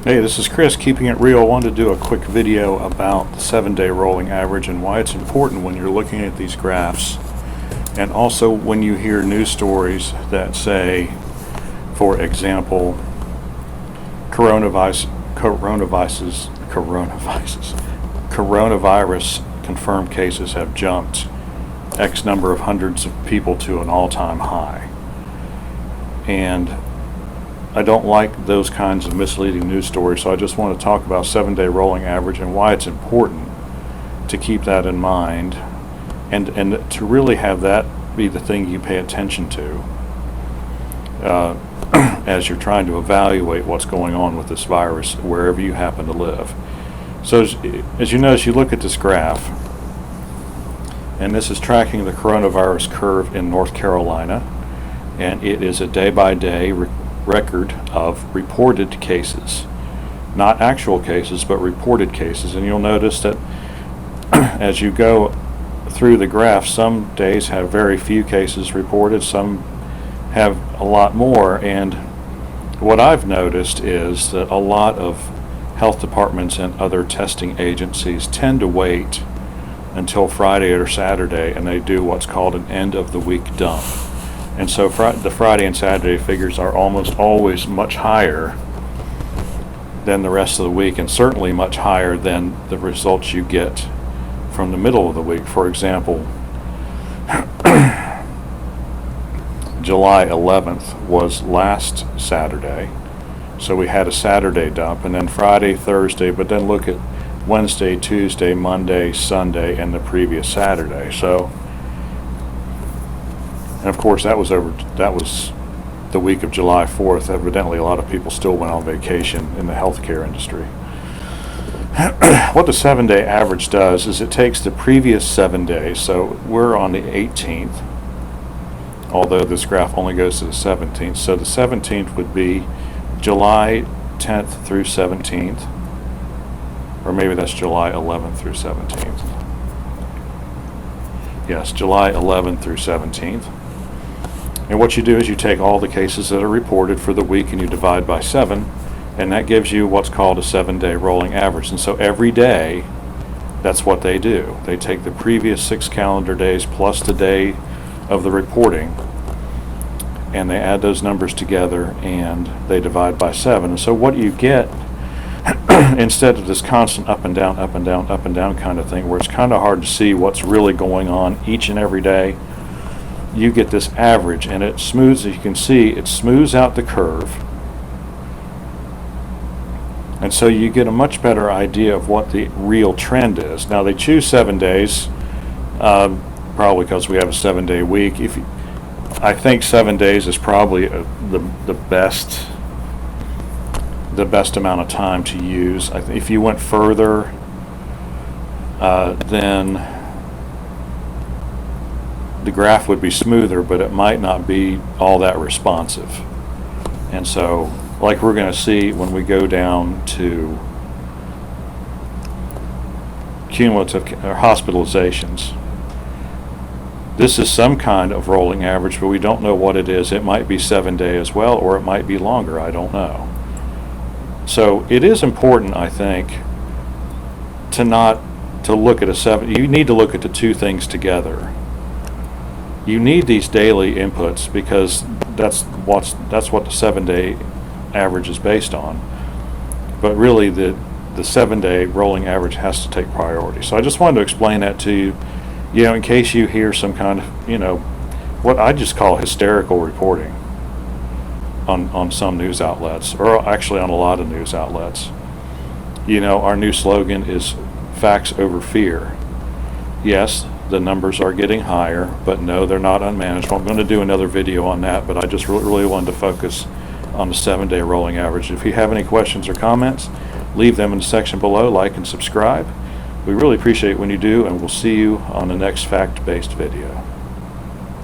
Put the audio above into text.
Hey, this is Chris, Keeping It Real. I wanted to do a quick video about the 7-day rolling average and why it's important when you're looking at these graphs, and also when you hear news stories that say, for example, coronavirus confirmed cases have jumped X number of hundreds of people to an all-time high. And I don't like those kinds of misleading news stories, so I just want to talk about 7-day rolling average and why it's important to keep that in mind, and to really have that be the thing you pay attention to as you're trying to evaluate what's going on with this virus wherever you happen to live. So as you notice, you look at this graph, and this is tracking the coronavirus curve in North Carolina, and it is a day-by-day record of reported cases, not actual cases, but reported cases. And you'll notice that as you go through the graph, some days have very few cases reported, some have a lot more. And what I've noticed is that a lot of health departments and other testing agencies tend to wait until Friday or Saturday, and they do what's called an end of the week dump. And so the Friday and Saturday figures are almost always much higher than the rest of the week, and certainly much higher than the results you get from the middle of the week. For example, July 11th was last Saturday, so we had a Saturday dump, and then Friday, Thursday, but then look at Wednesday, Tuesday, Monday, Sunday, and the previous Saturday. So, and of course that was the week of July 4th. Evidently a lot of people still went on vacation in the healthcare industry. What the 7-day average does is it takes the previous 7 days, so we're on the 18th, although this graph only goes to the 17th, so the 17th would be July 10th through 17th, or maybe that's July 11th through 17th. Yes, July 11th through 17th. And what you do is you take all the cases that are reported for the week and you divide by 7, and that gives you what's called a 7-day rolling average. And so every day, that's what they do. They take the previous 6 calendar days plus the day of the reporting, and they add those numbers together and they divide by 7. And so what you get, instead of this constant up and down, up and down, up and down kind of thing, where it's kind of hard to see what's really going on each and every day, you get this average, and it smooths, as you can see, it smooths out the curve, and so you get a much better idea of what the real trend is. Now they choose 7 days, probably because we have a 7-day week. I think 7 days is probably the best amount of time to use. If you went further, then the graph would be smoother, but it might not be all that responsive. And so, like we're going to see when we go down to cumulative hospitalizations, this is some kind of rolling average, but we don't know what it is. It might be 7-day as well, or it might be longer. I don't know. So it is important, I think, to look at a 7. You need to look at the two things together. You need these daily inputs because that's what the 7-day average is based on. But really, the 7-day rolling average has to take priority. So I just wanted to explain that to you, in case you hear some kind of, what I just call hysterical reporting on some news outlets, or actually on a lot of news outlets. Our new slogan is facts over fear. Yes, the numbers are getting higher, but no, they're not unmanageable. I'm going to do another video on that, but I just really wanted to focus on the 7-day rolling average. If you have any questions or comments, leave them in the section below, like and subscribe. We really appreciate when you do, and we'll see you on the next fact-based video.